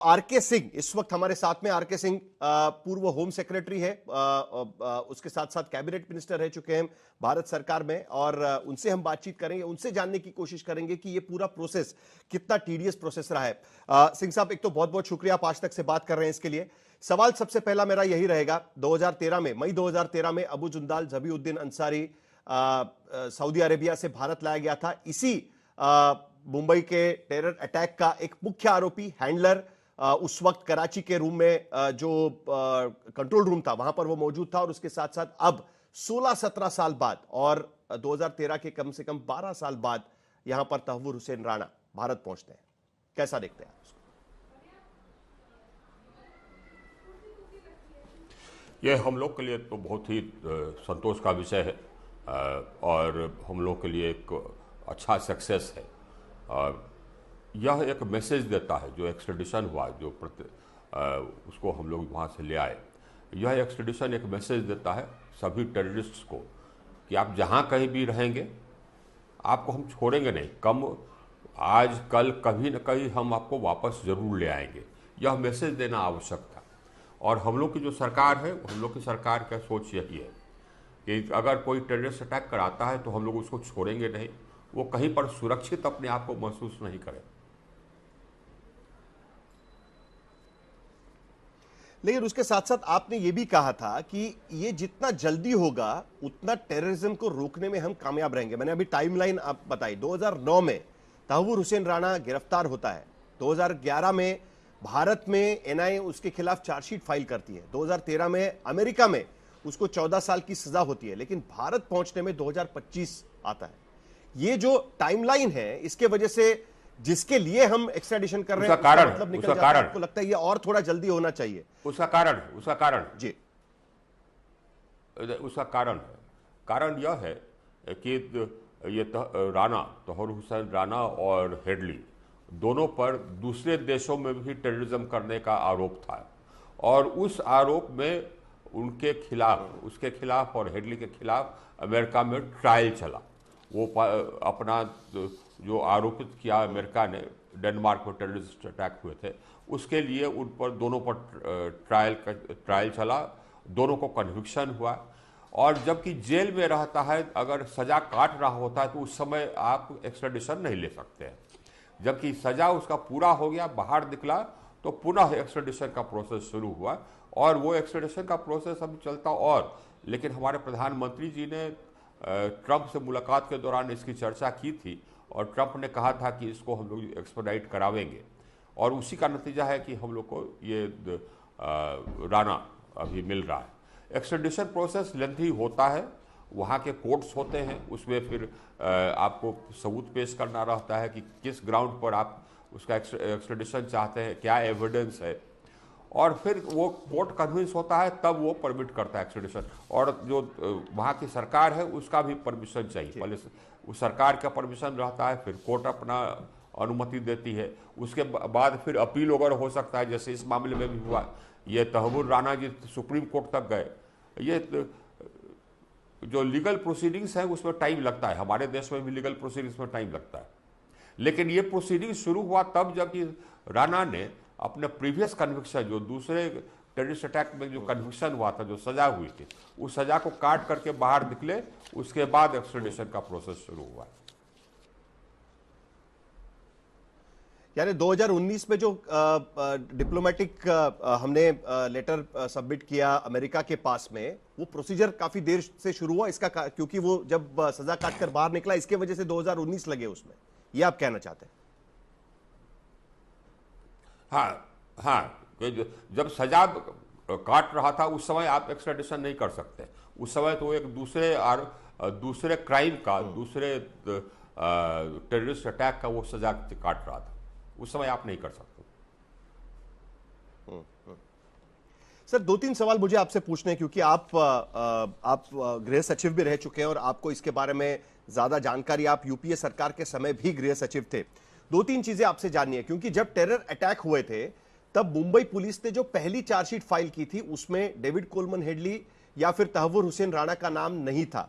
R K Singh इस वक्त हमारे साथ में। आरके सिंह पूर्व होम सेक्रेटरी है, उसके साथ साथ कैबिनेट मिनिस्टर रह चुके हैं भारत सरकार में, और उनसे हम बातचीत करेंगे, उनसे जानने की कोशिश करेंगे कि ये पूरा प्रोसेस कितना टीडियस प्रोसेस रहा है। सिंह साहब, एक तो बहुत बहुत शुक्रिया आप आज तक से बात कर रहे हैं इसके लिए। सवाल सबसे पहला मेरा यही रहेगा, 2013 में, मई 2013 में अबू जुंदाल ज़बीउद्दीन अंसारी सऊदी अरेबिया से भारत लाया गया था। इसी मुंबई के टेरर अटैक का एक मुख्य आरोपी, हैंडलर, उस वक्त कराची के रूम में जो कंट्रोल रूम था वहां पर वो मौजूद था, और उसके साथ साथ अब 16-17 साल बाद और 2013 के कम से कम 12 साल बाद यहां पर तहव्वुर हुसैन राणा भारत पहुंचते हैं। कैसा देखते हैं आप उसको? ये हम लोग के लिए तो बहुत ही संतोष का विषय है, और हम लोग के लिए एक अच्छा सक्सेस है। यह एक मैसेज देता है, जो एक्सट्रेडिशन हुआ, जो उसको हम लोग वहाँ से ले आए, यह एक्सट्रेडिशन एक मैसेज देता है सभी टेररिस्ट्स को कि आप जहाँ कहीं भी रहेंगे आपको हम छोड़ेंगे नहीं, कम आज कल कभी न कभी हम आपको वापस ज़रूर ले आएंगे। यह मैसेज देना आवश्यक था, और हम लोग की जो सरकार है, हम लोग की सरकार का सोच यही है कि अगर कोई टेररिस्ट अटैक कराता है तो हम लोग उसको छोड़ेंगे नहीं, वो कहीं पर सुरक्षित अपने आप को महसूस नहीं करे। लेकिन उसके साथ साथ आपने ये भी कहा था कि ये जितना जल्दी होगा उतना टेररिज्म को रोकने में हम कामयाब रहेंगे। मैंने अभी टाइमलाइन आप बताई, 2009 में तहव्वुर हुसैन राणा गिरफ्तार होता है, 2011 में भारत में एनआईए उसके खिलाफ चार्जशीट फाइल करती है, 2013 में अमेरिका में उसको 14 साल की सजा होती है, लेकिन भारत पहुंचने में 2025 आता है। ये जो टाइमलाइन है, इसके वजह से जिसके लिए हम एक्स्ट्राडिशन कर रहे हैं, उसका मतलब निकल जाता है। आपको लगता है ये और थोड़ा जल्दी होना चाहिए? उसका कारण जी, उसका कारण यह है कि ये राणा, तहव्वुर हुसैन राणा और हेडली दोनों पर दूसरे देशों में भी टेररिज्म करने का आरोप था, और उस आरोप में उनके खिलाफ, उसके खिलाफ और हेडली के खिलाफ अमेरिका में ट्रायल चला। वो अपना जो आरोपित किया अमेरिका ने, डेनमार्क में टेररिस्ट अटैक हुए थे, उसके लिए उन पर दोनों पर ट्रायल चला, दोनों को कन्विक्शन हुआ। और जबकि जेल में रहता है, अगर सज़ा काट रहा होता है तो उस समय आप एक्स्ट्राडिशन नहीं ले सकते हैं। जबकि सज़ा उसका पूरा हो गया, बाहर निकला, तो पुनः एक्स्ट्राडिशन का प्रोसेस शुरू हुआ, और वो एक्स्ट्राडिशन का प्रोसेस अब चलता। और लेकिन हमारे प्रधानमंत्री जी ने ट्रंप से मुलाकात के दौरान इसकी चर्चा की थी, और ट्रंप ने कहा था कि इसको हम लोग एक्सपेडाइट करावेंगे, और उसी का नतीजा है कि हम लोग को ये राणा अभी मिल रहा है। एक्स्ट्रेडिशन प्रोसेस लेंथी होता है, वहाँ के कोर्ट्स होते हैं, उसमें फिर आपको सबूत पेश करना रहता है कि किस ग्राउंड पर आप उसका एक्स्ट्रेडिशन चाहते हैं, क्या एविडेंस है, और फिर वो कोर्ट कन्विंस होता है, तब वो परमिट करता है एक्स्ट्रेडिशन। और जो वहाँ की सरकार है उसका भी परमिशन चाहिए, पहले उस सरकार का परमिशन रहता है, फिर कोर्ट अपना अनुमति देती है, उसके बाद फिर अपील वगैरह हो सकता है, जैसे इस मामले में भी हुआ। ये तहव्वुर राणा जी सुप्रीम कोर्ट तक गए। ये जो लीगल प्रोसीडिंग्स हैं उसमें टाइम लगता है, हमारे देश में भी लीगल प्रोसीडिंग्स में टाइम लगता है, लेकिन ये प्रोसीडिंग शुरू हुआ तब जबकि राणा ने अपने प्रीवियस कन्विक्शन, जो दूसरे टेररिस्ट अटैक में जो कन्विक्शन हुआ था, जो सजा हुई थी, उस सजा को काट करके बाहर निकले, उसके बाद एक्स्ट्रेडिशन का प्रोसेस शुरू हुआ। यानी 2019 में जो डिप्लोमेटिक हमने लेटर सबमिट किया अमेरिका के पास में, वो प्रोसीजर काफी देर से शुरू हुआ इसका, क्योंकि वो जब सजा काटकर बाहर निकला, इसके वजह से 2019 लगे उसमें, ये आप कहना चाहते हैं? हाँ, जब सजा काट रहा था उस समय आप एक्स्ट्रेडिशन नहीं कर सकते। उस समय तो एक दूसरे क्राइम का, दूसरे टेररिस्ट अटैक का वो सजा काट रहा था, उस समय आप नहीं कर सकते। सर, 2-3 सवाल मुझे आपसे पूछने हैं, क्योंकि आप गृह सचिव भी रह चुके हैं और आपको इसके बारे में ज्यादा जानकारी, आप यूपीए सरकार के समय भी गृह सचिव थे। 2-3 चीजें आपसे जाननी है, क्योंकि जब टेरर अटैक हुए थे तब मुंबई पुलिस ने जो पहली चार्जशीट फाइल की थी उसमें डेविड कोलमन हेडली या फिर तहव्वुर हुसैन राणा का नाम नहीं था।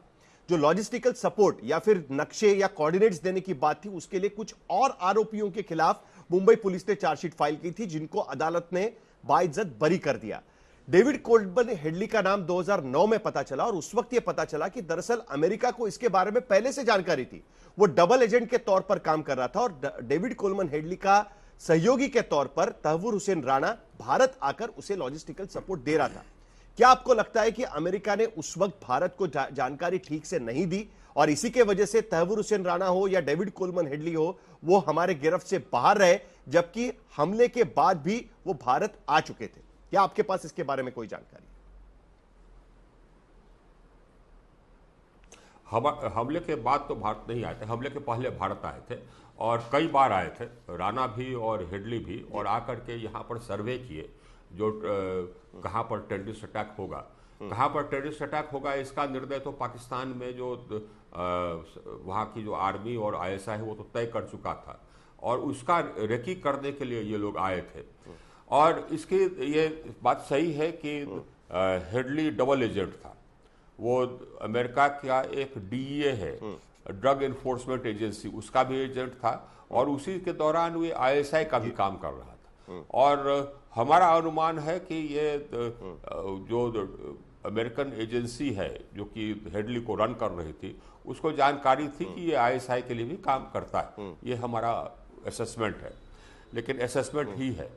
जो लॉजिस्टिकल सपोर्ट या फिर नक्शे या कोऑर्डिनेट्स देने की बात थी, उसके लिए कुछ और आरोपियों के खिलाफ मुंबई पुलिस ने चार्जशीट फाइल की थी, जिनको अदालत ने बाइज्जत बरी कर दिया। डेविड कोल्डमैन हेडली का नाम 2009 में पता चला और उस वक्त यह पता चला कि दरअसल अमेरिका को इसके बारे में पहले से जानकारी थी। वो डबल एजेंट के तौर पर काम कर रहा था और डेविड कोल्डमैन हेडली का सहयोगी के तौर पर तहव्वुर हुसैन राणा भारत आकर उसे लॉजिस्टिकल सपोर्ट दे रहा था। क्या आपको लगता है कि अमेरिका ने उस वक्त भारत को जानकारी ठीक से नहीं दी और इसी के वजह से तहव्वुर हुसैन राणा हो या डेविड कोल्डमैन हेडली हो, वो हमारे गिरफ्त से बाहर रहे, जबकि हमले के बाद भी वो भारत आ चुके थे? क्या आपके पास इसके बारे में कोई जानकारी? हमले के बाद तो भारत नहीं आए थे, हमले के पहले भारत आए थे और कई बार आए थे, राणा भी और हेडली भी, और आकर के यहाँ पर सर्वे किए जो कहाँ पर टेररिस्ट अटैक होगा, कहाँ पर टेररिस्ट अटैक होगा। इसका निर्णय तो पाकिस्तान में जो वहाँ की जो आर्मी और आईएसआई है वो तो तय कर चुका था और उसका रेकी करने के लिए ये लोग आए थे। और इसकी ये बात सही है कि हेडली डबल एजेंट था। वो अमेरिका का एक डीईए है, ड्रग एनफोर्समेंट एजेंसी, उसका भी एजेंट था और उसी के दौरान वो आईएसआई का भी काम कर रहा था। और हमारा अनुमान है कि ये जो अमेरिकन एजेंसी है जो कि हेडली को रन कर रही थी, उसको जानकारी थी कि ये आईएसआई के लिए भी काम करता है। ये हमारा असेसमेंट है, लेकिन असेसमेंट ही है।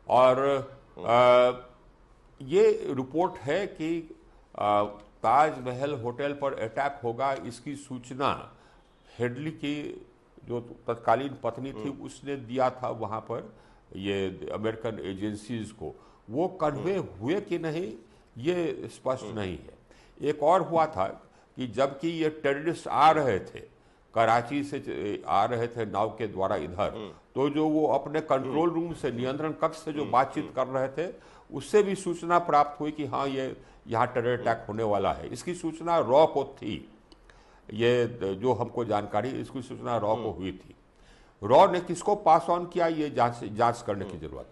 और ये रिपोर्ट है कि ताजमहल होटल पर अटैक होगा, इसकी सूचना हेडली की जो तत्कालीन पत्नी थी उसने दिया था वहाँ पर ये अमेरिकन एजेंसीज को। वो कन्वे हुए कि नहीं ये स्पष्ट नहीं है। एक और हुआ था कि जबकि ये टेररिस्ट आ रहे थे, कराची से आ रहे थे नाव के द्वारा इधर, तो जो वो अपने कंट्रोल रूम से, नियंत्रण कक्ष से जो बातचीत कर रहे थे, उससे भी सूचना प्राप्त हुई कि हाँ ये यहाँ टेरर अटैक होने वाला है। इसकी सूचना रॉ को थी, ये जो हमको जानकारी, इसकी सूचना रॉ को हुई थी। रॉ ने किसको पास ऑन किया ये जांच करने की जरूरत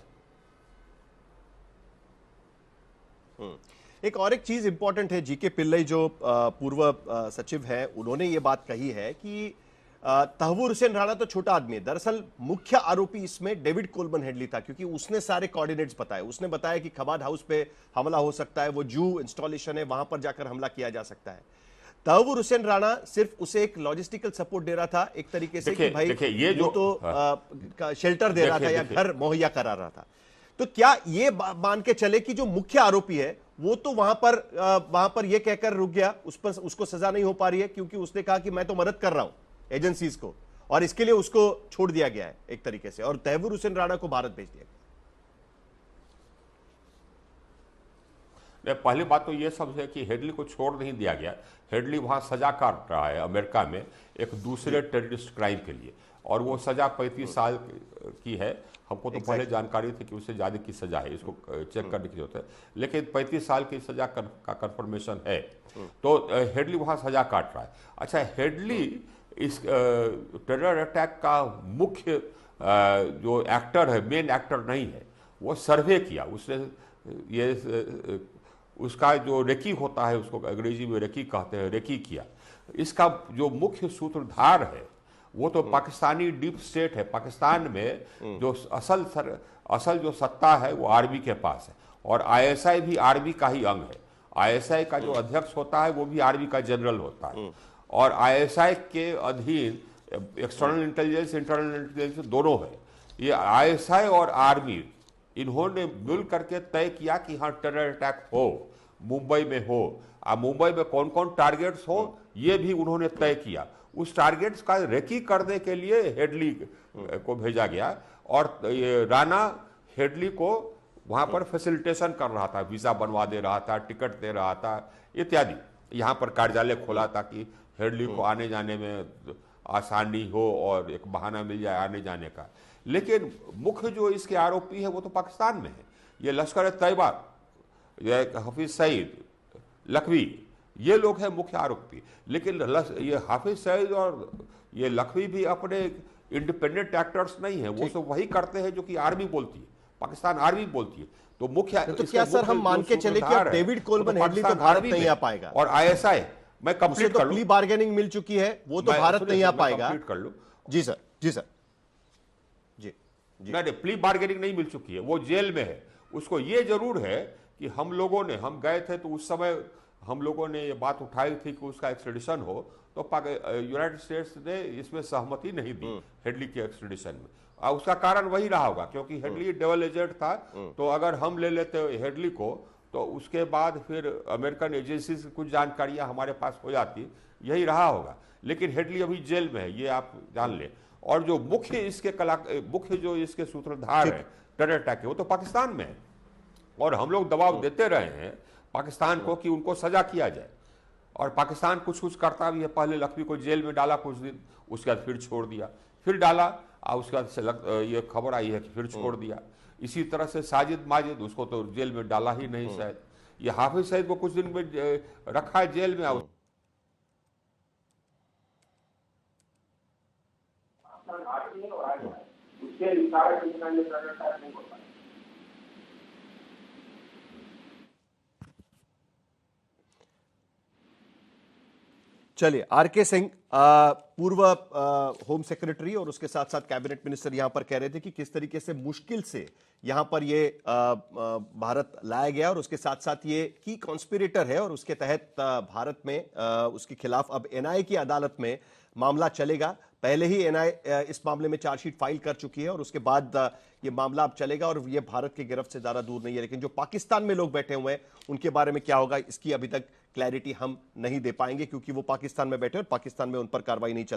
है। एक और एक चीज इंपॉर्टेंट है, जीके पिल्लई जो पूर्व सचिव है, उन्होंने ये बात कही है कि तहव्वुर हुसैन राणा तो छोटा आदमी है, दरअसल मुख्य आरोपी इसमें डेविड कोल्डमैन हेडली था, क्योंकि उसने सारे कोऑर्डिनेट्स बताए। उसने बताया कि खबाद हाउस पे हमला हो सकता है, वो जू इंस्टॉलेशन है, वहां पर जाकर हमला किया जा सकता है। तहव्वुर हुसैन राणा सिर्फ उसे एक लॉजिस्टिकल सपोर्ट दे रहा था, एक तरीके से कि भाई ये जो तो शेल्टर दे रहा था या घर मुहैया करा रहा था। तो क्या ये मान के चले कि जो मुख्य आरोपी है वो तो वहां पर ये कहकर रुक गया, उसको सजा नहीं हो पा रही है क्योंकि उसने कहा कि मैं तो मदद कर रहा हूं एजेंसीज को, और इसके लिए उसको छोड़ दिया गया है एक तरीके से, और तहव्वुर हुसैन राणा को भारत भेज दिया गया? पहली बात तो ये सब है कि हेडली को छोड़ नहीं दिया गया। हेडली वहां सजा काट रहा है अमेरिका में एक दूसरे टेररिस्ट क्राइम के लिए, और वो सजा 35 साल की है। हमको तो पहले जानकारी थी कि उससे ज्यादा की सजा है, इसको चेक करने की जरूरत है, लेकिन 35 साल की सजा का कंफर्मेशन है। तो हेडली वहां सजा काट रहा है। अच्छा, हेडली इस टेरर अटैक का मुख्य जो एक्टर है, मेन एक्टर नहीं है। वो सर्वे किया, उसने ये उसका जो रेकी होता है, उसको अंग्रेजी में रेकी कहते हैं, रेकी किया। इसका जो मुख्य सूत्रधार है वो तो पाकिस्तानी डीप स्टेट है। पाकिस्तान में जो असल जो सत्ता है वो आर्मी के पास है, और आईएसआई भी आर्मी का ही अंग है। आईएसआई का जो अध्यक्ष होता है वो भी आर्मी का जनरल होता है, और आईएसआई के अधीन एक्सटर्नल इंटेलिजेंस, इंटरनल इंटेलिजेंस दोनों है। ये आईएसआई और आर्मी इन्होंने मिल करके तय किया कि हाँ टेरर अटैक हो, मुंबई में हो। मुंबई में कौन कौन टारगेट्स हो ये भी उन्होंने तय किया। उस टारगेट्स का रेकी करने के लिए हेडली को भेजा गया, और ये राणा हेडली को वहां पर फैसिलिटेशन कर रहा था, वीजा बनवा दे रहा था, टिकट दे रहा था इत्यादि। यहाँ पर कार्यालय खोला ताकि हेडली को आने जाने में आसानी हो और एक बहाना मिल जाए आने जाने का। लेकिन मुख्य जो इसके आरोपी है वो तो पाकिस्तान में है। ये लश्कर तैयबा, ये हफीज सईद, लखवी, ये लोग हैं मुख्य आरोपी। लेकिन ये हाफिज सईद और ये लखवी भी अपने इंडिपेंडेंट एक्टर्स नहीं है, वो सब वही करते हैं जो कि आर्मी बोलती है, पाकिस्तान आर्मी बोलती है। तो मुख्य तो क्या सर हम मान के चले कि डेविड कोल्डमैन हेडली तो भारत नहीं आ पाएगा, और आईएसआई मैं कंप्लीट कर लूं, प्ली बार्गेनिंग मिल चुकी है, वो तो भारत नहीं आ पाएगा। कंप्लीट कर लूं। जी सर, जी सर, जी। नहीं, प्ली बार्गेनिंग नहीं मिल चुकी है, वो जेल में है। उसको ये जरूर है कि हम गए थे तो उस समय हम लोगों ने ये बात उठाई थी कि उसका एक्सट्रेडिशन हो, तो यूनाइटेड स्टेट्स ने इसमें सहमति नहीं दी हेडली के एक्सट्रेडिशन में। उसका कारण वही रहा होगा, क्योंकि हेडली डबल एजेंट था, तो अगर हम ले लेते हेडली को तो उसके बाद फिर अमेरिकन एजेंसी से कुछ जानकारियां हमारे पास हो जाती, यही रहा होगा। लेकिन हेडली अभी जेल में है, ये आप जान ले। और जो मुख्य जो इसके सूत्रधार है टेरर अटैक के, वो तो पाकिस्तान में है, और हम लोग दबाव देते रहे हैं पाकिस्तान को कि उनको सजा किया जाए, और पाकिस्तान कुछ कुछ करता भी है। पहले लखवी को जेल में डाला कुछ दिन, उसके बाद फिर छोड़ दिया, फिर डाला, और उसके बाद ये खबर आई है कि फिर छोड़ दिया। इसी तरह से साजिद माजिद, उसको तो जेल में डाला ही नहीं शायद। ये हाफिज सईद को कुछ दिन में रखा है जेल में। चलिए, आरके सिंह पूर्व होम सेक्रेटरी और उसके साथ साथ कैबिनेट मिनिस्टर यहां पर कह रहे थे कि किस तरीके से मुश्किल से यहां पर ये भारत लाया गया, और उसके साथ साथ ये की कॉन्स्पिरेटर है, और उसके तहत भारत में उसके खिलाफ अब एनआईए की अदालत में मामला चलेगा। पहले ही एनआईए इस मामले में चार्जशीट फाइल कर चुकी है, और उसके बाद ये मामला अब चलेगा, और ये भारत की गिरफ्त से ज्यादा दूर नहीं है। लेकिन जो पाकिस्तान में लोग बैठे हुए हैं उनके बारे में क्या होगा, इसकी अभी तक क्लैरिटी हम नहीं दे पाएंगे, क्योंकि वो पाकिस्तान में बैठे और पाकिस्तान में उन पर कार्रवाई नहीं चल रही है।